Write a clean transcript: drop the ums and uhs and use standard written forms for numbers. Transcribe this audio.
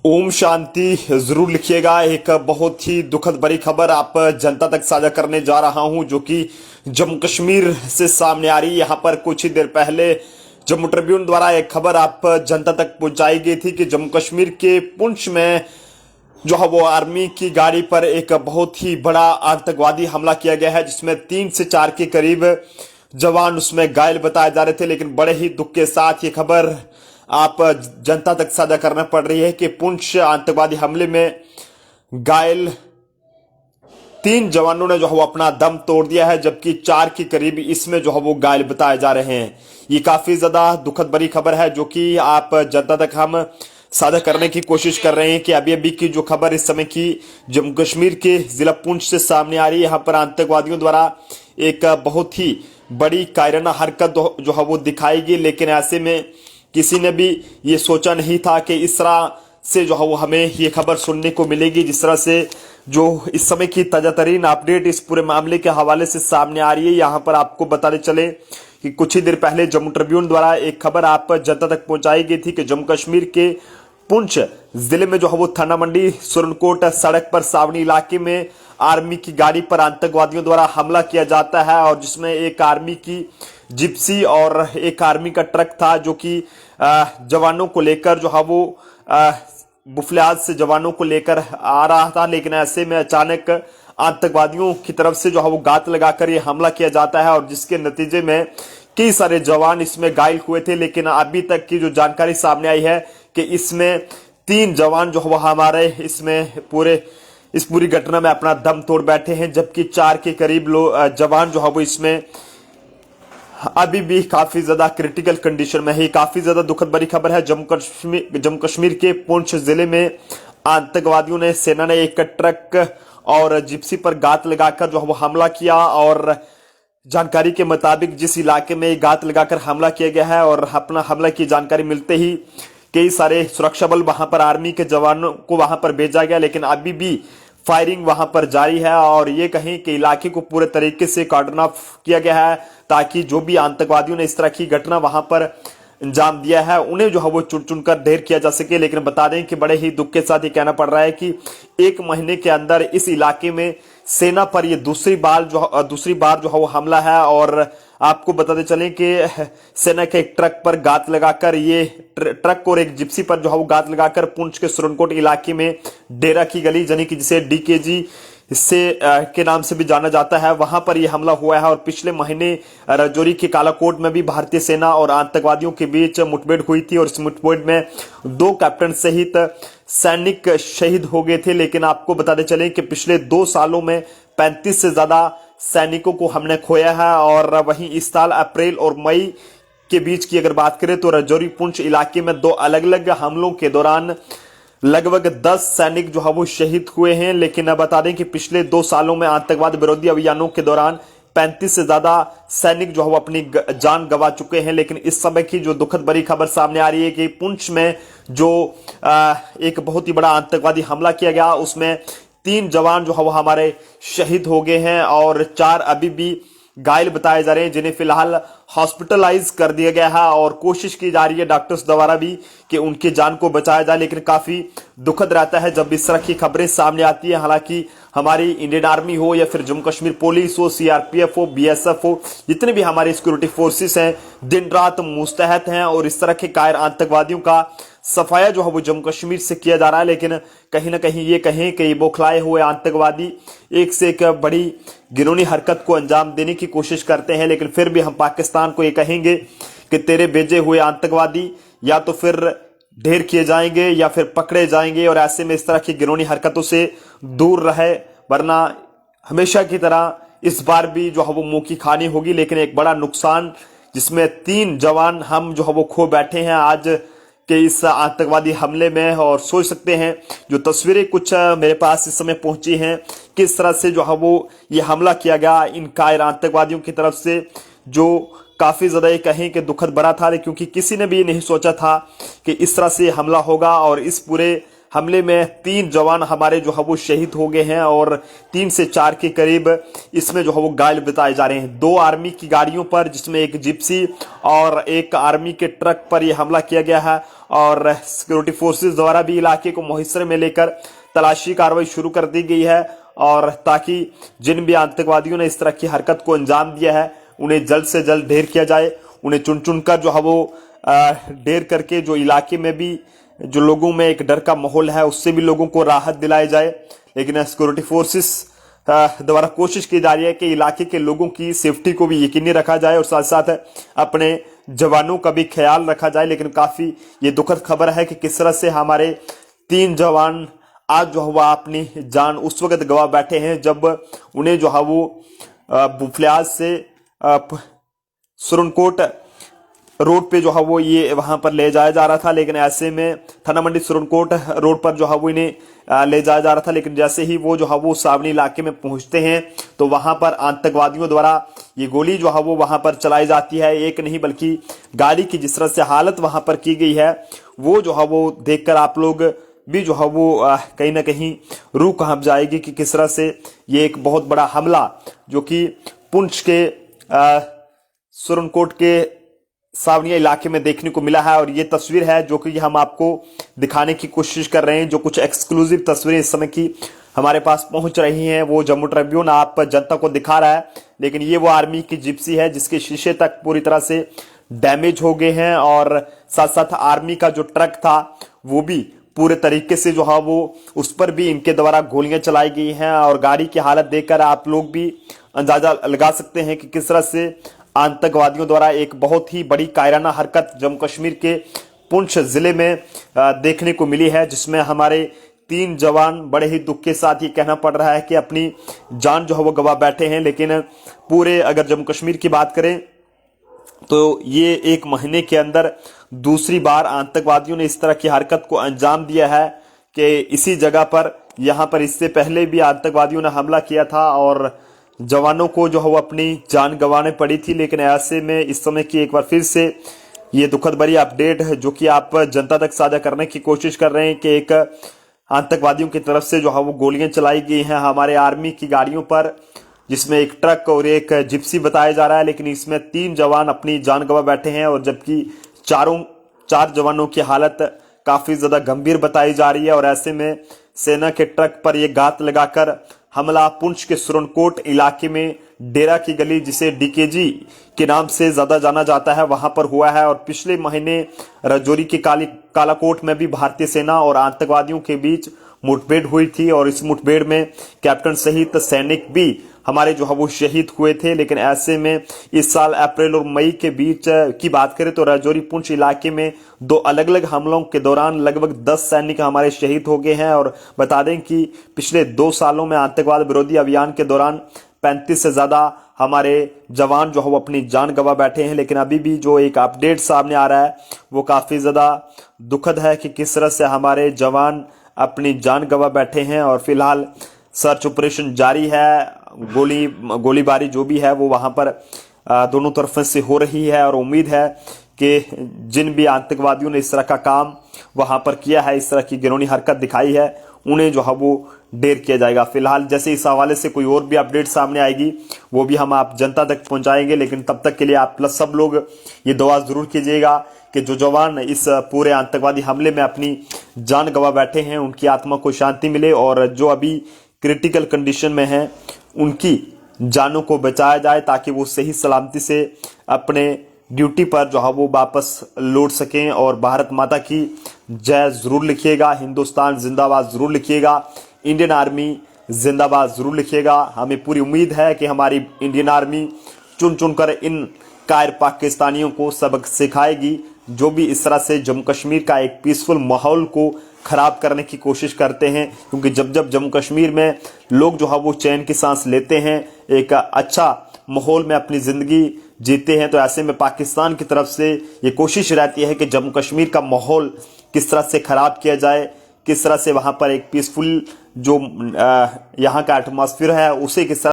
ओम शांति जरूर लिखिएगा। एक बहुत ही दुखद भरी खबर आप जनता तक साझा करने जा रहा हूं, जो कि जम्मू कश्मीर से सामने आ रही है। यहां पर कुछ ही देर पहले जम्मू ट्रिब्यून द्वारा एक खबर आप जनता तक पहुंचाई गई थी कि जम्मू कश्मीर के पुंछ में जो है वो आर्मी की गाड़ी पर एक बहुत ही बड़ा आतंकवादी हमला किया गया है, जिसमें 3 से 4 के करीब जवान उसमें घायल बताए जा रहे थे। लेकिन बड़े ही दुख के साथ ये खबर आप जनता तक साझा करना पड़ रही है कि पुंछ आतंकवादी हमले में घायल 3 जवानों ने जो है वो अपना दम तोड़ दिया है, जबकि 4 के करीब इसमें जो है वो घायल बताए जा रहे हैं। ये काफी ज्यादा दुखद भरी खबर है, जो कि आप जनता तक हम साझा करने की कोशिश कर रहे हैं कि अभी की जो खबर इस समय की जम्मू कश्मीर के जिला पुंछ से सामने आ रही है। यहाँ पर आतंकवादियों द्वारा एक बहुत ही बड़ी कायराना हरकत जो है वो दिखाई गई, लेकिन ऐसे में किसी ने भी ये सोचा नहीं था कि इस तरह से जो है वो हमें ये खबर सुनने को मिलेगी। जिस तरह से जो इस समय की ताजा तरीन अपडेट इस पूरे मामले के हवाले से सामने आ रही है, यहाँ पर आपको बताते चले कि कुछ ही देर पहले जम्मू ट्रिब्यून द्वारा एक खबर आप जनता तक पहुंचाई गई थी कि जम्मू कश्मीर के पुंछ जिले में जो है वो थाना मंडी सुरनकोट सड़क पर सावनी इलाके में आर्मी की गाड़ी पर आतंकवादियों द्वारा हमला किया जाता है, और जिसमें एक आर्मी की जिप्सी और एक आर्मी का ट्रक था, जो कि जवानों को लेकर जो है वो बुफलियाज से जवानों को लेकर आ रहा था। लेकिन ऐसे में अचानक आतंकवादियों की तरफ से जो है वो घात लगाकर ये हमला किया जाता है, और जिसके नतीजे में कई सारे जवान इसमें घायल हुए थे। लेकिन अभी तक की जो जानकारी सामने आई है कि इसमें 3 जवान जो है हमारे इसमें इस पूरी घटना में अपना दम तोड़ बैठे हैं, जबकि 4 के करीब जवान जो है वो इसमें अभी भी काफी ज्यादा क्रिटिकल कंडीशन में है। काफी ज्यादा दुखद भरी खबर है। जम्मू कश्मीर के पुंछ जिले में आतंकवादियों ने सेना ने एक ट्रक और जिप्सी पर घात लगाकर जो है वो हमला किया, और जानकारी के मुताबिक जिस इलाके में घात लगाकर हमला किया गया है और अपना हमला की जानकारी मिलते ही कई सारे सुरक्षा बल वहां पर आर्मी के जवानों को वहां पर भेजा गया, लेकिन अभी भी फायरिंग वहां पर जारी है। और ये कहें कि इलाके को पूरे तरीके से कार्डन ऑफ किया गया है, ताकि जो भी आतंकवादियों ने इस तरह की घटना वहां पर अंजाम दिया है उन्हें जो है वो चुन चुन कर ढेर किया जा सके। लेकिन बता दें कि बड़े ही दुख के साथ ये कहना पड़ रहा है कि 1 महीने के अंदर इस इलाके में सेना पर ये दूसरी बार जो है वो हमला है। और आपको बताते चलें कि सेना के एक ट्रक पर घात लगाकर ये ट्रक और एक जिप्सी पर जो है वो घात लगाकर पुंछ के सुरनकोट इलाके में डेरा की गली, यानी कि जिसे डीकेजी के नाम से भी जाना जाता है, वहां पर यह हमला हुआ है। और पिछले महीने राजौरी के कालाकोट में भी भारतीय सेना और आतंकवादियों के बीच मुठभेड़ हुई थी, और इस मुठभेड़ में 2 कैप्टन सहित सैनिक शहीद हो गए थे। लेकिन आपको बताते चलें कि पिछले 2 सालों में 35 से ज्यादा सैनिकों को हमने खोया है। और वहीं इस साल अप्रैल और मई के बीच की अगर बात करें तो राजौरी पुंछ इलाके में 2 अलग अलग हमलों के दौरान लगभग 10 सैनिक जो है वो शहीद हुए हैं। लेकिन अब बता दें कि पिछले 2 सालों में आतंकवाद विरोधी अभियानों के दौरान 35 से ज्यादा सैनिक जो है वो अपनी जान गंवा चुके हैं। लेकिन इस समय की जो दुखद भरी खबर सामने आ रही है कि पुंछ में जो एक बहुत ही बड़ा आतंकवादी हमला किया गया, उसमें 3 जवान जो है वो हमारे शहीद हो गए हैं, और 4 अभी भी घायल बताए जा रहे हैं, जिन्हें फिलहाल हॉस्पिटलाइज कर दिया गया है। और कोशिश की जा रही है डॉक्टर्स द्वारा भी कि उनकी जान को बचाया जाए। लेकिन काफी दुखद रहता है जब इस तरह की खबरें सामने आती है। हालांकि हमारी इंडियन आर्मी हो या फिर जम्मू कश्मीर पुलिस हो, सीआरपीएफ हो, बीएसएफ हो, जितने भी हमारे सिक्योरिटी फोर्सेस हैं, दिन रात मुस्तैद हैं, और इस तरह के कायर आतंकवादियों का सफाया जो है वो जम्मू कश्मीर से किया जा रहा है। लेकिन कहीं ना कहीं ये कहें कि बौखलाए हुए आतंकवादी एक से एक बड़ी घिनौनी हरकत को अंजाम देने की कोशिश करते हैं। लेकिन फिर भी हम पाकिस्तान को ये कहेंगे कि तेरे भेजे हुए आतंकवादी या तो फिर ढेर किए जाएंगे या फिर पकड़े जाएंगे, और ऐसे में इस तरह की घिनौनी हरकतों से दूर रहे, वरना हमेशा की तरह इस बार भी जो है वो मुंह की खानी होगी। लेकिन एक बड़ा नुकसान जिसमें 3 जवान हम जो है वो खो बैठे हैं आज के इस आतंकवादी हमले में। और सोच सकते हैं जो तस्वीरें कुछ मेरे पास इस समय पहुंची हैं, किस तरह से जो है वो ये हमला किया गया इन कायर आतंकवादियों की तरफ से, जो काफी ज्यादा ये कहें कि दुखद भरा था, क्योंकि किसी ने भी नहीं सोचा था कि इस तरह से हमला होगा। और इस पूरे हमले में 3 जवान हमारे जो है वो शहीद हो गए हैं और 3 से 4 के करीब इसमें जो है वो घायल बताए जा रहे हैं। 2 आर्मी की गाड़ियों पर, जिसमें एक जिप्सी और एक आर्मी के ट्रक पर यह हमला किया गया है और सिक्योरिटी फोर्सेस द्वारा भी इलाके को मुहैसर में लेकर तलाशी कार्रवाई शुरू कर दी गई है और ताकि जिन भी आतंकवादियों ने इस तरह की हरकत को अंजाम दिया है उन्हें जल्द से जल्द ढेर किया जाए। उन्हें चुन चुन कर जो है वो ढेर करके जो इलाके में भी जो लोगों में एक डर का माहौल है उससे भी लोगों को राहत दिलाई जाए। लेकिन सिक्योरिटी फोर्सेस द्वारा कोशिश की जा रही है कि इलाके के लोगों की सेफ्टी को भी यकीनी रखा जाए और साथ साथ अपने जवानों का भी ख्याल रखा जाए। लेकिन काफी ये दुखद खबर है कि किस तरह से हमारे 3 जवान आज जो हुआ अपनी जान उस वक्त गवा बैठे हैं जब उन्हें जो है वो बुफलियाज से सुरनकोट रोड पे जो है वो ये वहां पर ले जाया जा रहा था। लेकिन ऐसे में थाना मंडी सुरनकोट रोड पर जो है वो इन्हें ले जाया जा रहा था। लेकिन जैसे ही वो जो है वो सावनी इलाके में पहुंचते हैं तो वहां पर आतंकवादियों द्वारा ये गोली जो है वो वहां पर चलाई जाती है। एक नहीं बल्कि गाड़ी की जिस तरह से हालत वहां पर की गई है वो जो है वो देखकर आप लोग भी जो है वो कहीं ना कहीं रूह कांप जाएगी कि किस तरह से ये एक बहुत बड़ा हमला जो कि पुंछ के सुरनकोट के सावनिया इलाके में देखने को मिला है। और ये तस्वीर है जो कि हम आपको दिखाने की कोशिश कर रहे हैं, जो कुछ एक्सक्लूसिव तस्वीरें इस समय की हमारे पास पहुंच रही हैं वो जम्मू ट्रिब्यून आप जनता को दिखा रहा है। लेकिन ये वो आर्मी की जिप्सी है जिसके शीशे तक पूरी तरह से डैमेज हो गए हैं और साथ साथ आर्मी का जो ट्रक था वो भी पूरे तरीके से जो है वो उस पर भी इनके द्वारा गोलियां चलाई गई हैं। और गाड़ी की हालत देखकर आप लोग भी अंदाजा लगा सकते हैं कि किस तरह से आतंकवादियों द्वारा एक बहुत ही बड़ी कायराना हरकत जम्मू कश्मीर के पुंछ जिले में देखने को मिली है, जिसमें हमारे 3 जवान बड़े ही दुख के साथ ये कहना पड़ रहा है कि अपनी जान जो है वो गवा बैठे हैं। लेकिन पूरे अगर जम्मू कश्मीर की बात करें तो ये 1 महीने के अंदर दूसरी बार आतंकवादियों ने इस तरह की हरकत को अंजाम दिया है कि इसी जगह पर यहाँ पर इससे पहले भी आतंकवादियों ने हमला किया था और जवानों को जो है वो अपनी जान गंवाने पड़ी थी। लेकिन ऐसे में इस समय की एक बार फिर से ये दुखद भरी अपडेट है जो कि आप जनता तक साझा करने की कोशिश कर रहे हैं कि एक आतंकवादियों की तरफ से जो है वो गोलियां चलाई गई हैं हमारे आर्मी की गाड़ियों पर, जिसमें एक ट्रक और एक जिप्सी बताया जा रहा है। लेकिन इसमें 3 जवान अपनी जान गंवा बैठे हैं और जबकि 4 जवानों की हालत काफी ज्यादा गंभीर बताई जा रही है। और ऐसे में सेना के ट्रक पर यह घात लगाकर हमला पुंछ के सुरनकोट इलाके में डेरा की गली जिसे डीकेजी के नाम से ज्यादा जाना जाता है वहां पर हुआ है। और पिछले महीने राजौरी के कालाकोट में भी भारतीय सेना और आतंकवादियों के बीच मुठभेड़ हुई थी और इस मुठभेड़ में कैप्टन सहित सैनिक भी हमारे जो है वो शहीद हुए थे। लेकिन ऐसे में इस साल अप्रैल और मई के बीच की बात करें तो राजौरी पुंछ इलाके में 2 अलग अलग हमलों के दौरान लगभग 10 सैनिक हमारे शहीद हो गए हैं। और बता दें कि पिछले 2 सालों में आतंकवाद विरोधी अभियान के दौरान 35 से ज्यादा हमारे जवान जो है वो अपनी जान गंवा बैठे हैं। लेकिन अभी भी जो एक अपडेट सामने आ रहा है वो काफी ज्यादा दुखद है कि किस तरह से हमारे जवान अपनी जान गंवा बैठे हैं। और फिलहाल सर्च ऑपरेशन जारी है, गोलीबारी जो भी है वो वहां पर दोनों तरफ से हो रही है। और उम्मीद है कि जिन भी आतंकवादियों ने इस तरह का काम वहां पर किया है, इस तरह की घिनौनी हरकत दिखाई है, उन्हें जो है वो ढेर किया जाएगा। फिलहाल जैसे इस हवाले से कोई और भी अपडेट सामने आएगी वो भी हम आप जनता तक पहुंचाएंगे। लेकिन तब तक के लिए आप सब लोग ये दुआ जरूर कीजिएगा कि जो जवान इस पूरे आतंकवादी हमले में अपनी जान गंवा बैठे हैं उनकी आत्मा को शांति मिले और जो अभी क्रिटिकल कंडीशन में हैं उनकी जानों को बचाया जाए ताकि वो सही सलामती से अपने ड्यूटी पर जो है वो वापस लौट सकें। और भारत माता की जय जरूर लिखिएगा, हिंदुस्तान जिंदाबाद जरूर लिखिएगा, इंडियन आर्मी जिंदाबाद जरूर लिखिएगा। हमें पूरी उम्मीद है कि हमारी इंडियन आर्मी चुन चुनकर इन कायर पाकिस्तानियों को सबक सिखाएगी जो भी इस तरह से जम्मू कश्मीर का एक पीसफुल माहौल को खराब करने की कोशिश करते हैं। क्योंकि जब जब जम्मू कश्मीर में लोग जो है वो चैन की सांस लेते हैं, एक अच्छा माहौल में अपनी जिंदगी जीते हैं, तो ऐसे में पाकिस्तान की तरफ से ये कोशिश रहती है कि जम्मू कश्मीर का माहौल किस तरह से खराब किया जाए, किस तरह से वहां पर एक पीसफुल जो यहाँ का एटमॉस्फेयर है उसे किस तरह